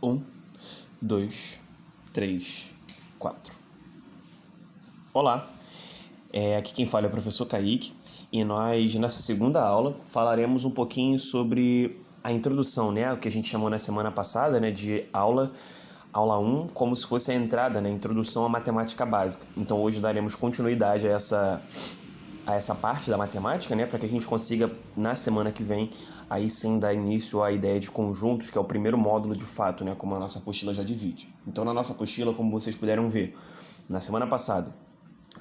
Um, dois, três, quatro. Olá, aqui quem fala é o professor Kaique e nós, nessa segunda aula, falaremos um pouquinho sobre a introdução, né? O que a gente chamou na semana passada, né, de aula 1, como se fosse a entrada, né, introdução à matemática básica. Então hoje daremos continuidade a essa parte da matemática, né, para que a gente consiga, na semana que vem, aí sim dar início à ideia de conjuntos, que é o primeiro módulo de fato, né, como a nossa apostila já divide. Então, na nossa apostila, como vocês puderam ver, na semana passada,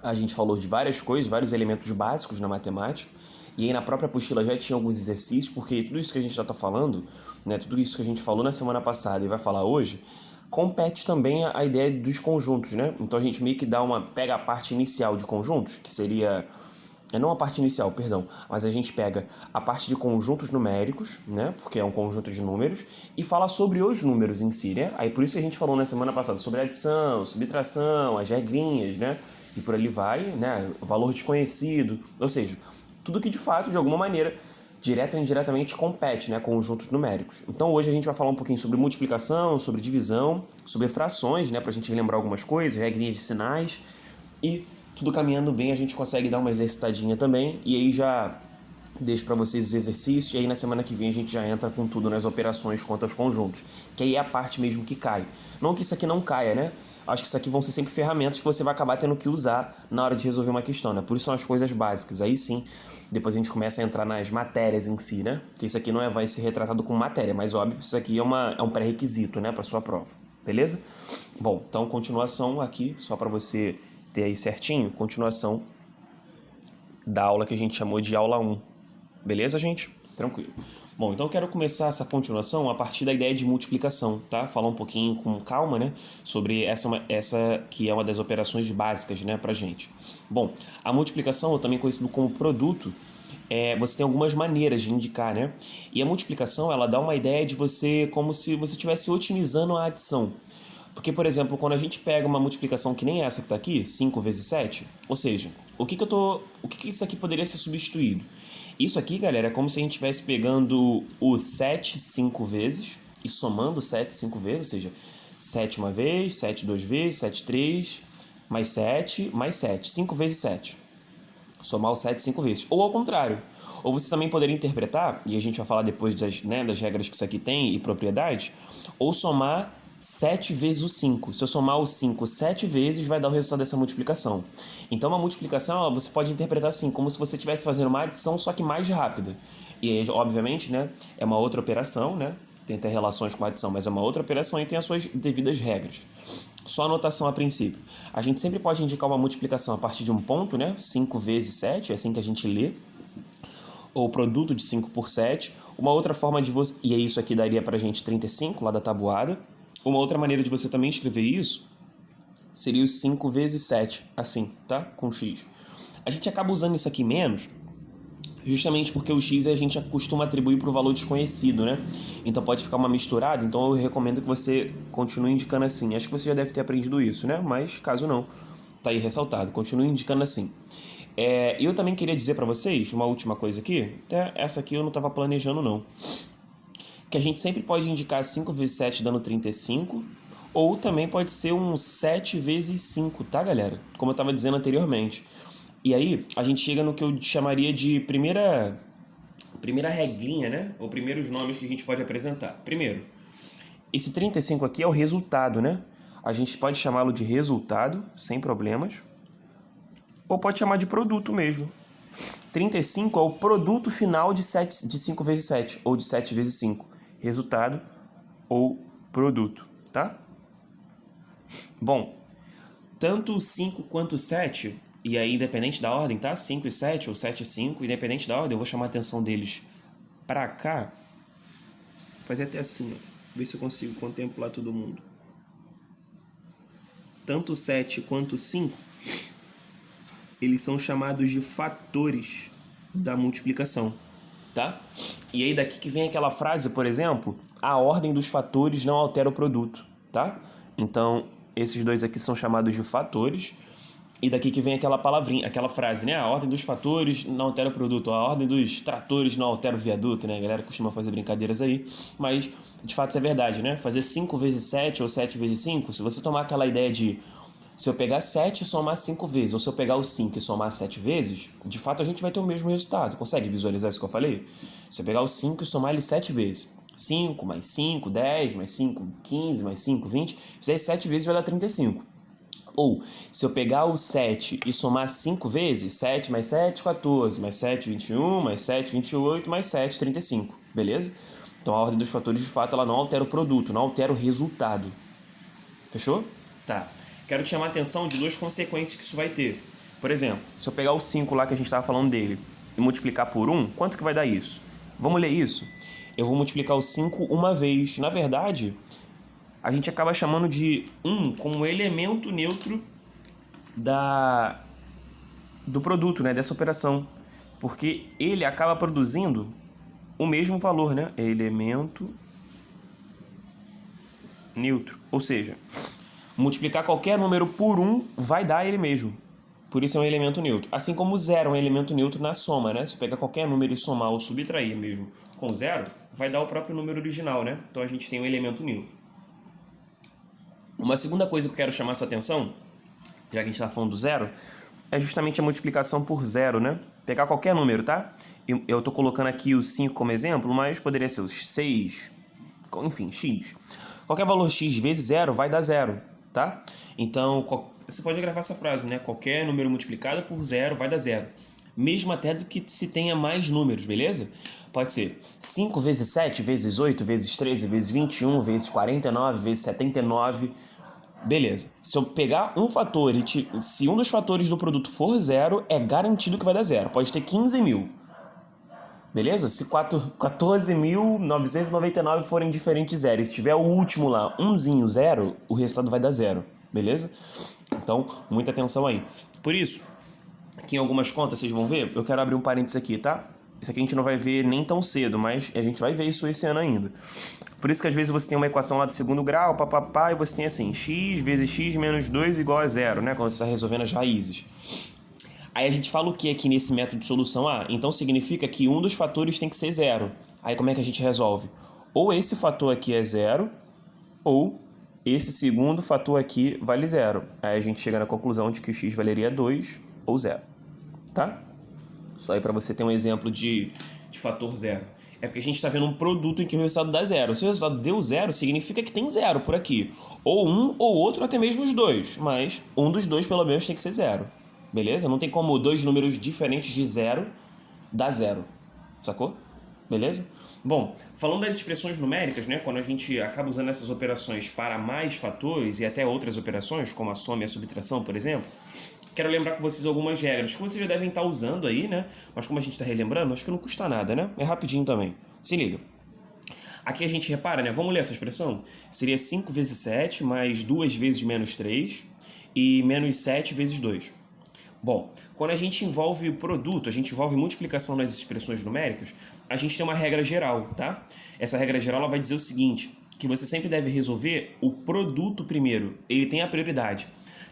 a gente falou de várias coisas, vários elementos básicos na matemática, e aí na própria apostila já tinha alguns exercícios, porque tudo isso que a gente já está falando, né, tudo isso que a gente falou na semana passada e vai falar hoje, compete também a ideia dos conjuntos, né? Então a gente meio que pega a parte inicial de conjuntos, que seria não a parte inicial, perdão, mas a gente pega a parte de conjuntos numéricos, né, porque é um conjunto de números, e fala sobre os números em si, né? Aí por isso que a gente falou na semana passada sobre adição, subtração, as regrinhas, né? E por ali vai, né? O valor desconhecido, ou seja, tudo que de fato, de alguma maneira, direto ou indiretamente compete, né, conjuntos numéricos. Então hoje a gente vai falar um pouquinho sobre multiplicação, sobre divisão, sobre frações, né, pra gente relembrar algumas coisas, regrinhas de sinais, e tudo caminhando bem, a gente consegue dar uma exercitadinha também, e aí já deixo para vocês os exercícios, e aí na semana que vem a gente já entra com tudo nas operações quanto aos conjuntos, que aí é a parte mesmo que cai. Não que isso aqui não caia, né? Acho que isso aqui vão ser sempre ferramentas que você vai acabar tendo que usar na hora de resolver uma questão, né? Por isso são as coisas básicas. Aí sim, depois a gente começa a entrar nas matérias em si, né? Porque isso aqui não vai ser retratado como matéria, mas óbvio, isso aqui é um pré-requisito, né, para sua prova. Beleza? Bom, então continuação aqui, só para você ter aí certinho, continuação da aula que a gente chamou de aula 1. Beleza, gente? Tranquilo. Bom, então eu quero começar essa continuação a partir da ideia de multiplicação, tá? Falar um pouquinho com calma, né? Sobre essa que é uma das operações básicas, né, pra gente. Bom, a multiplicação, também conhecido como produto, você tem algumas maneiras de indicar, né? E a multiplicação, ela dá uma ideia de você como se você estivesse otimizando a adição. Porque, por exemplo, quando a gente pega uma multiplicação que nem essa que está aqui, 5 vezes 7, ou seja, o que isso aqui poderia ser substituído? Isso aqui, galera, é como se a gente estivesse pegando o 7 5 vezes e somando 7 5 vezes, ou seja, 7 uma vez, 7 duas vezes, 7 três, mais 7, mais 7, 5 vezes 7. Somar o 7 5 vezes. Ou ao contrário. Ou você também poderia interpretar, e a gente vai falar depois das regras que isso aqui tem e propriedades, ou somar 7 vezes o 5. Se eu somar o 5 7 vezes, vai dar o resultado dessa multiplicação. Então, uma multiplicação, você pode interpretar assim, como se você estivesse fazendo uma adição, só que mais rápida. E aí, obviamente, né, é uma outra operação, né? Tem até relações com a adição, mas é uma outra operação e tem as suas devidas regras. Só anotação a princípio. A gente sempre pode indicar uma multiplicação a partir de um ponto, né? 5 vezes 7, é assim que a gente lê. Ou produto de 5 por 7. Uma outra forma de você... E isso aqui daria pra gente 35, lá da tabuada. Uma outra maneira de você também escrever isso seria os 5 vezes 7, assim, tá? Com x. A gente acaba usando isso aqui menos, justamente porque o x a gente costuma atribuir para o valor desconhecido, né? Então pode ficar uma misturada, então eu recomendo que você continue indicando assim. Acho que você já deve ter aprendido isso, né? Mas caso não, tá aí ressaltado. Continue indicando assim. Eu também queria dizer para vocês uma última coisa aqui, até essa aqui eu não estava planejando não, que a gente sempre pode indicar 5 vezes 7 dando 35, ou também pode ser um 7 vezes 5, tá, galera? Como eu estava dizendo anteriormente. E aí, a gente chega no que eu chamaria de primeira regrinha, né? Ou primeiros nomes que a gente pode apresentar. Primeiro, esse 35 aqui é o resultado, né? A gente pode chamá-lo de resultado, sem problemas. Ou pode chamar de produto mesmo. 35 é o produto final de 5 vezes 7, ou de 7 vezes 5. Resultado ou produto, tá? Bom, tanto o 5 quanto o 7, e aí independente da ordem, tá? 5 e 7, ou 7 e 5, independente da ordem, eu vou chamar a atenção deles pra cá. Vou fazer até assim, ó. Ver se eu consigo contemplar todo mundo. Tanto o 7 quanto o 5, eles são chamados de fatores da multiplicação, tá? E aí daqui que vem aquela frase, por exemplo, a ordem dos fatores não altera o produto, tá? Então, esses dois aqui são chamados de fatores. E daqui que vem aquela palavrinha, aquela frase, né? A ordem dos fatores não altera o produto, a ordem dos tratores não altera o viaduto, né? A galera costuma fazer brincadeiras aí, mas de fato isso é verdade, né? Fazer 5 vezes 7 ou 7 vezes 5, se você tomar aquela ideia de se eu pegar 7 e somar 5 vezes, ou se eu pegar o 5 e somar 7 vezes, de fato a gente vai ter o mesmo resultado. Consegue visualizar isso que eu falei? Se eu pegar o 5 e somar ele 7 vezes, 5 mais 5, 10, mais 5, 15, mais 5, 20, fizer 7 vezes vai dar 35. Ou, se eu pegar o 7 e somar 5 vezes, 7 mais 7, 14, mais 7, 21, mais 7, 28, mais 7, 35, beleza? Então a ordem dos fatores, de fato, ela não altera o produto, não altera o resultado. Fechou? Tá. Quero te chamar a atenção de duas consequências que isso vai ter. Por exemplo, se eu pegar o 5 lá que a gente estava falando dele e multiplicar por 1, quanto que vai dar isso? Vamos ler isso? Eu vou multiplicar o 5 uma vez. Na verdade, a gente acaba chamando de 1 como elemento neutro do produto, né, dessa operação, porque ele acaba produzindo o mesmo valor, né, elemento neutro, ou seja, multiplicar qualquer número por 1 vai dar ele mesmo, por isso é um elemento neutro, assim como 0 é um elemento neutro na soma, né, se eu pegar qualquer número e somar ou subtrair mesmo com 0, vai dar o próprio número original, né, então a gente tem um elemento neutro. Uma segunda coisa que eu quero chamar a sua atenção, já que a gente está falando do zero, é justamente a multiplicação por zero, né? Pegar qualquer número, tá? Eu estou colocando aqui o 5 como exemplo, mas poderia ser o 6, enfim, x. Qualquer valor x vezes zero vai dar zero, tá? Então, você pode gravar essa frase, né? Qualquer número multiplicado por zero vai dar zero. Mesmo até do que se tenha mais números, beleza? Pode ser 5 vezes 7, vezes 8, vezes 13, vezes 21, vezes 49, vezes 79... Beleza. Se eu pegar um fator e se um dos fatores do produto for zero, é garantido que vai dar zero. Pode ter 15 mil. Beleza? Se 14.999 forem diferentes de zero, e se tiver o último lá, umzinho, zero, o resultado vai dar zero. Beleza? Então, muita atenção aí. Por isso, aqui em algumas contas, vocês vão ver, eu quero abrir um parênteses aqui, tá? Isso aqui a gente não vai ver nem tão cedo, mas a gente vai ver isso esse ano ainda. Por isso que às vezes você tem uma equação lá do segundo grau, papapá, e você tem assim, x vezes x menos 2 igual a zero, né? Quando você está resolvendo as raízes. Aí a gente fala o que aqui nesse método de solução? Ah, então significa que um dos fatores tem que ser zero. Aí como é que a gente resolve? Ou esse fator aqui é zero, ou esse segundo fator aqui vale zero. Aí a gente chega na conclusão de que o x valeria 2 ou zero, tá? Só aí para você ter um exemplo de fator zero. É porque a gente está vendo um produto em que o resultado dá zero. Se o resultado deu zero, significa que tem zero por aqui. Ou um ou outro, até mesmo os dois. Mas um dos dois, pelo menos, tem que ser zero. Beleza? Não tem como dois números diferentes de zero dar zero. Sacou? Beleza? Bom, falando das expressões numéricas, né, quando a gente acaba usando essas operações para mais fatores e até outras operações, como a soma e a subtração, por exemplo, quero lembrar com vocês algumas regras que vocês já devem estar usando aí, né? Mas como a gente está relembrando, acho que não custa nada, né? É rapidinho também. Se liga. Aqui a gente repara, né? Vamos ler essa expressão? Seria 5 vezes 7 mais 2 vezes menos 3 e menos 7 vezes 2. Bom, quando a gente envolve o produto, a gente envolve multiplicação nas expressões numéricas, a gente tem uma regra geral, tá? Essa regra geral ela vai dizer o seguinte, que você sempre deve resolver o produto primeiro. Ele tem a prioridade.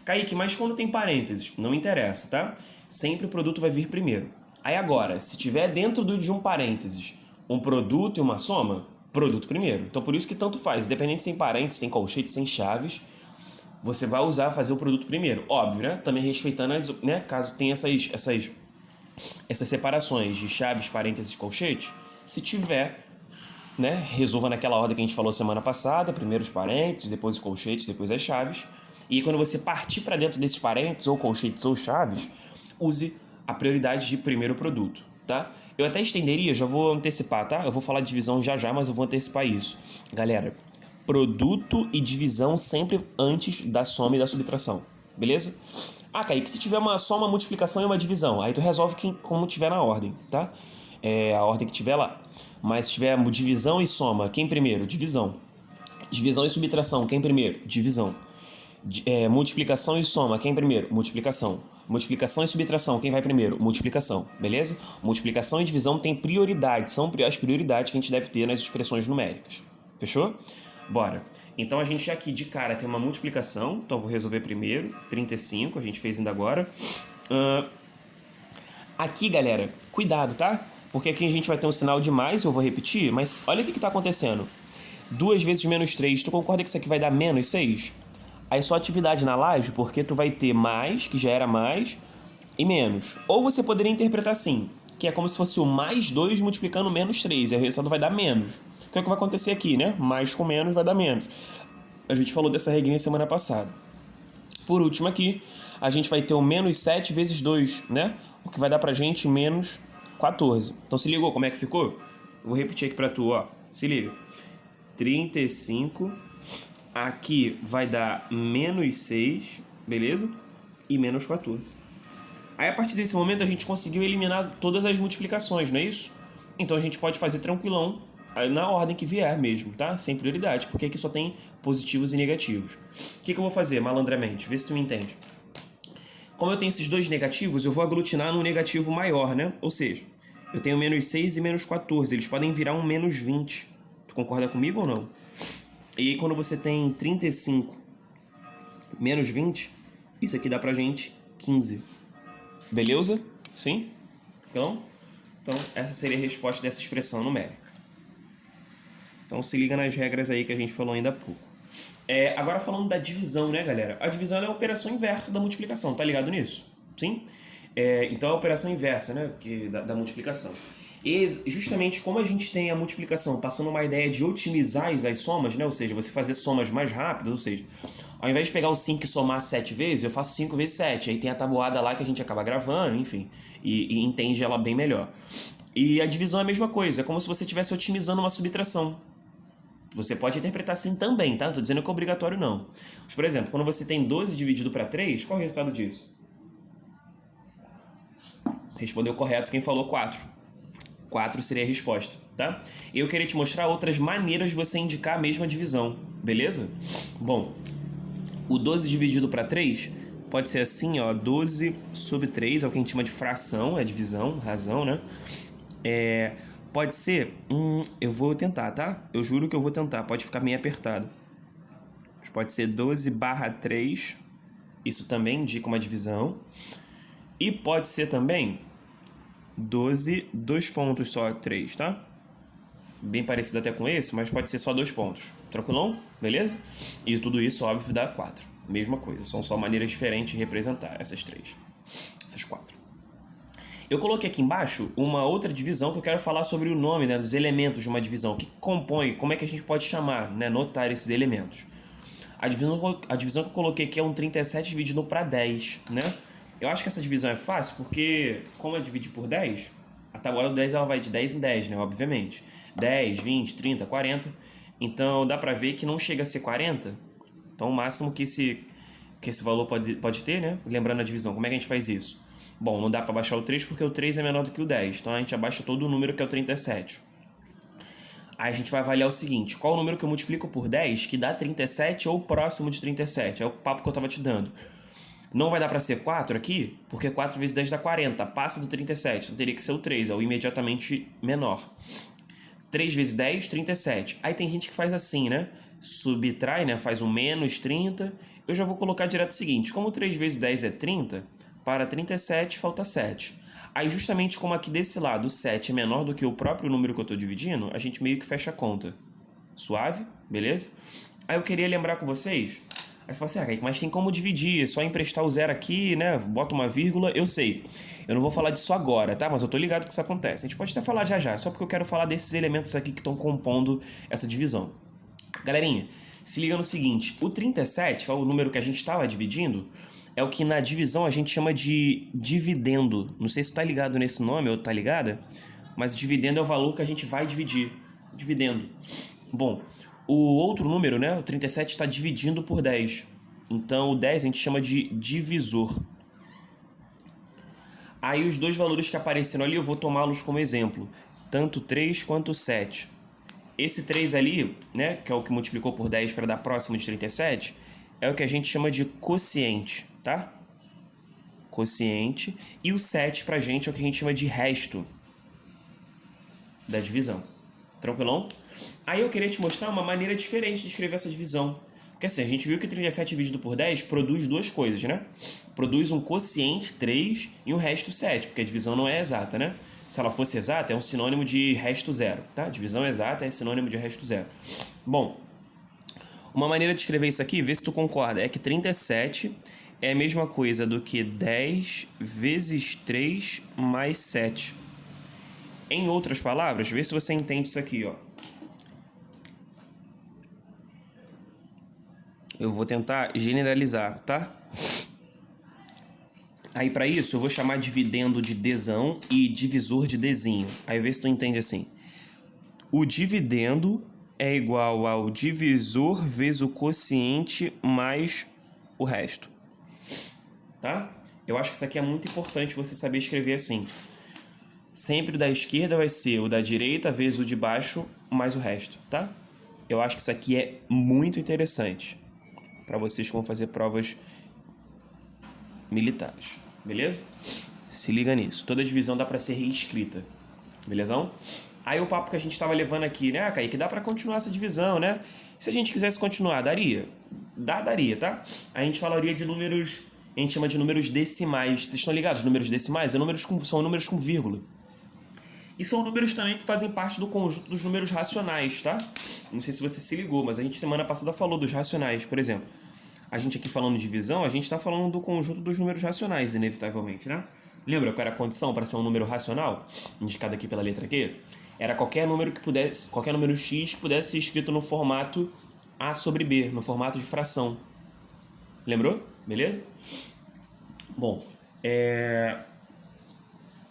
Kaique, mas quando tem parênteses? Não interessa, tá? Sempre o produto vai vir primeiro. Aí agora, se tiver dentro de um parênteses um produto e uma soma, produto primeiro. Então por isso que tanto faz, independente sem parênteses, sem colchete, sem chaves, você vai fazer o produto primeiro. Óbvio, né? Também respeitando, né? Caso tenha essas separações de chaves, parênteses e colchete, se tiver, né? Resolva naquela ordem que a gente falou semana passada, primeiro os parênteses, depois os colchetes, depois as chaves. E quando você partir para dentro desses parênteses, ou colchetes, ou chaves, use a prioridade de primeiro produto, tá? Eu até estenderia, já vou antecipar, tá? Eu vou falar de divisão já, mas eu vou antecipar isso. Galera, produto e divisão sempre antes da soma e da subtração, beleza? Ah, Kaique, se tiver uma soma, uma multiplicação e uma divisão, aí tu resolve como tiver na ordem, tá? É a ordem que tiver lá. Mas se tiver divisão e soma, quem primeiro? Divisão. Divisão e subtração, quem primeiro? Divisão. Multiplicação e soma, quem primeiro? Multiplicação. Multiplicação e subtração, quem vai primeiro? Multiplicação, beleza? Multiplicação e divisão tem prioridade, são as prioridades que a gente deve ter nas expressões numéricas. Fechou? Bora. Então, a gente aqui de cara tem uma multiplicação. Então, eu vou resolver primeiro. 35, a gente fez ainda agora. Aqui, galera, cuidado, tá? Porque aqui a gente vai ter um sinal de mais, eu vou repetir, mas olha o que está acontecendo. 2 vezes menos 3, tu concorda que isso aqui vai dar menos 6? Aí só atividade na laje, porque tu vai ter mais, que já era mais, e menos. Ou você poderia interpretar assim, que é como se fosse o mais 2 multiplicando menos 3, e o resultado vai dar menos. O que é que vai acontecer aqui, né? Mais com menos vai dar menos. A gente falou dessa regrinha semana passada. Por último aqui, a gente vai ter o menos 7 vezes 2, né? O que vai dar pra gente menos 14. Então se ligou como é que ficou? Eu vou repetir aqui pra tu, ó. Se liga. 35. Aqui vai dar menos 6, beleza? E menos 14. Aí a partir desse momento a gente conseguiu eliminar todas as multiplicações, não é isso? Então a gente pode fazer tranquilão, na ordem que vier mesmo, tá? Sem prioridade, porque aqui só tem positivos e negativos. O que eu vou fazer, malandramente? Vê se tu me entende. Como eu tenho esses dois negativos, eu vou aglutinar num negativo maior, né? Ou seja, eu tenho menos 6 e menos 14. Eles podem virar um menos 20. Tu concorda comigo ou não? E aí quando você tem 35 menos 20, isso aqui dá pra gente 15. Beleza? Sim? Então, essa seria a resposta dessa expressão numérica. Então se liga nas regras aí que a gente falou ainda há pouco. Agora falando da divisão, né, galera? A divisão é a operação inversa da multiplicação, tá ligado nisso? Sim? Então é a operação inversa, né, da multiplicação. E justamente como a gente tem a multiplicação passando uma ideia de otimizar as somas, né, ou seja, você fazer somas mais rápidas, ou seja, ao invés de pegar o 5 e somar 7 vezes, eu faço 5 vezes 7. Aí tem a tabuada lá que a gente acaba gravando, enfim, e entende ela bem melhor. E a divisão é a mesma coisa, é como se você estivesse otimizando uma subtração. Você pode interpretar assim também, tá? Não tô dizendo que é obrigatório, não. Mas, por exemplo, quando você tem 12 dividido para 3, qual é o resultado disso? Respondeu correto quem falou 4. 4 seria a resposta, tá? Eu queria te mostrar outras maneiras de você indicar a mesma divisão, beleza? Bom, o 12 dividido para 3 pode ser assim, ó, 12 sobre 3, é o que a gente chama de fração, é divisão, razão, né? Pode ser, eu vou tentar, tá? Eu juro que eu vou tentar, pode ficar meio apertado. Pode ser 12/3, isso também indica uma divisão. E pode ser também 12, 2 pontos só, 3, tá? Bem parecido até com esse, mas pode ser só 2 pontos. Tranquilão? Beleza? E tudo isso, óbvio, dá 4. Mesma coisa, são só maneiras diferentes de representar essas 3. Essas 4. Eu coloquei aqui embaixo uma outra divisão que eu quero falar sobre o nome, né, dos elementos de uma divisão. O que compõe, como é que a gente pode chamar, né, notar esses elementos. A divisão que eu coloquei aqui é um 37 dividido para 10, né? Eu acho que essa divisão é fácil porque, como é dividir por 10, a tabuada do 10 ela vai de 10 em 10, né? Obviamente. 10, 20, 30, 40. Então dá pra ver que não chega a ser 40. Então o máximo que esse valor pode ter, né? Lembrando a divisão, como é que a gente faz isso? Bom, não dá pra baixar o 3 porque o 3 é menor do que o 10. Então a gente abaixa todo o número que é o 37. Aí a gente vai avaliar o seguinte, qual o número que eu multiplico por 10 que dá 37 ou próximo de 37? É o papo que eu estava te dando. Não vai dar para ser 4 aqui, porque 4 vezes 10 dá 40, passa do 37, então teria que ser o 3, é o imediatamente menor. 3 vezes 10, 37. Aí tem gente que faz assim, né? Subtrai, né? Faz um menos 30. Eu já vou colocar direto o seguinte, como 3 vezes 10 é 30, para 37 falta 7. Aí justamente como aqui desse lado o 7 é menor do que o próprio número que eu estou dividindo, a gente meio que fecha a conta. Suave? Beleza? Aí eu queria lembrar com vocês... Aí você fala assim, mas tem como dividir, é só emprestar o zero aqui, né? Bota uma vírgula, eu sei. Eu não vou falar disso agora, tá? Mas eu tô ligado que isso acontece. A gente pode até falar já, só porque eu quero falar desses elementos aqui que estão compondo essa divisão. Galerinha, se liga no seguinte, o 37, que é o número que a gente estava dividindo, é o que na divisão a gente chama de dividendo. Não sei se tu tá ligado nesse nome ou tá ligada, mas dividendo é o valor que a gente vai dividir. Dividendo. Bom, o outro número, né, o 37, está dividindo por 10. Então, o 10 a gente chama de divisor. Aí, os dois valores que apareceram ali, eu vou tomá-los como exemplo. Tanto 3 quanto 7. Esse 3 ali, né, que é o que multiplicou por 10 para dar próximo de 37, é o que a gente chama de quociente, tá? Quociente. E o 7 pra gente é o que a gente chama de resto da divisão. Tranquilão? Aí eu queria te mostrar uma maneira diferente de escrever essa divisão. Porque assim, a gente viu que 37 dividido por 10 produz duas coisas, né? Produz um quociente 3 e o resto 7, porque a divisão não é exata, né? Se ela fosse exata, é um sinônimo de resto zero, tá? Divisão exata é sinônimo de resto zero. Bom, uma maneira de escrever isso aqui, vê se tu concorda, é que 37 é a mesma coisa do que 10 vezes 3 mais 7. Em outras palavras, vê se você entende isso aqui, ó. Eu vou tentar generalizar, tá? Aí, para isso, eu vou chamar dividendo de dzão e divisor de dzinho. Aí, vê se tu entende assim. O dividendo é igual ao divisor vezes o quociente mais o resto. Tá? Eu acho que isso aqui é muito importante você saber escrever assim. Sempre o da esquerda vai ser o da direita vezes o de baixo mais o resto, tá? Eu acho que isso aqui é muito interessante para vocês que vão fazer provas militares, beleza? Se liga nisso. Toda divisão dá para ser reescrita, belezão? Aí o papo que a gente estava levando aqui, né, Kaique, dá para continuar essa divisão, né? Se a gente quisesse continuar, daria? Daria, tá? A gente falaria de números, a gente chama de números decimais. Vocês estão ligados? Números decimais são números com vírgula. E são números também que fazem parte do conjunto dos números racionais, tá? Não sei se você se ligou, mas a gente semana passada falou dos racionais, por exemplo. A gente aqui falando de divisão, a gente está falando do conjunto dos números racionais, inevitavelmente, né? Lembra qual era a condição para ser um número racional, indicado aqui pela letra Q? Era qualquer número x que pudesse ser escrito no formato A sobre B, no formato de fração. Lembrou? Beleza? Bom,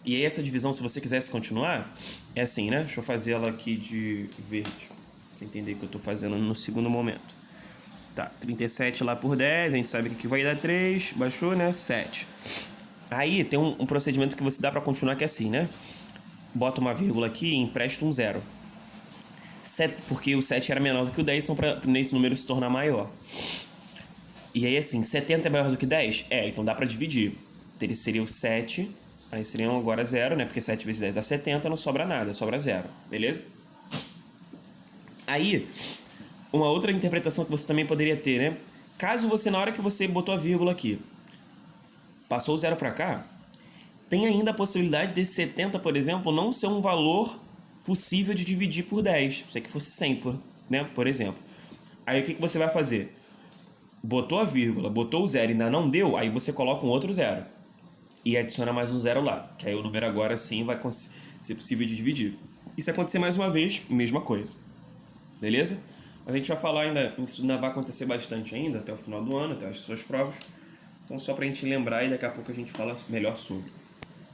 e aí essa divisão, se você quisesse continuar, é assim, né? Deixa eu fazer ela aqui de verde, pra você entender que eu estou fazendo no segundo momento. Tá, 37 lá por 10, a gente sabe que aqui vai dar 3, baixou, né? 7. Aí tem um procedimento que você dá para continuar que é assim, né? Bota uma vírgula aqui e empresta um zero. Porque o 7 era menor do que o 10, então para nesse número se tornar maior. E aí assim, 70 é maior do que 10? Então dá para dividir. Seria o 7, aí seriam agora 0, né? Porque 7 vezes 10 dá 70, não sobra nada, sobra 0, beleza? Aí, uma outra interpretação que você também poderia ter, né? Caso você, na hora que você botou a vírgula aqui, passou o 0 para cá, tem ainda a possibilidade desse 70, por exemplo, não ser um valor possível de dividir por 10. Se é que fosse 100, né? Por exemplo. Aí o que você vai fazer? Botou a vírgula, botou o 0 e ainda não deu, aí você coloca um outro 0. E adiciona mais um 0 lá. Que aí o número agora sim vai ser possível de dividir. E se acontecer mais uma vez, mesma coisa. Beleza? Mas a gente vai falar ainda, isso ainda vai acontecer bastante ainda, até o final do ano, até as suas provas. Então só pra gente lembrar e daqui a pouco a gente fala melhor sobre.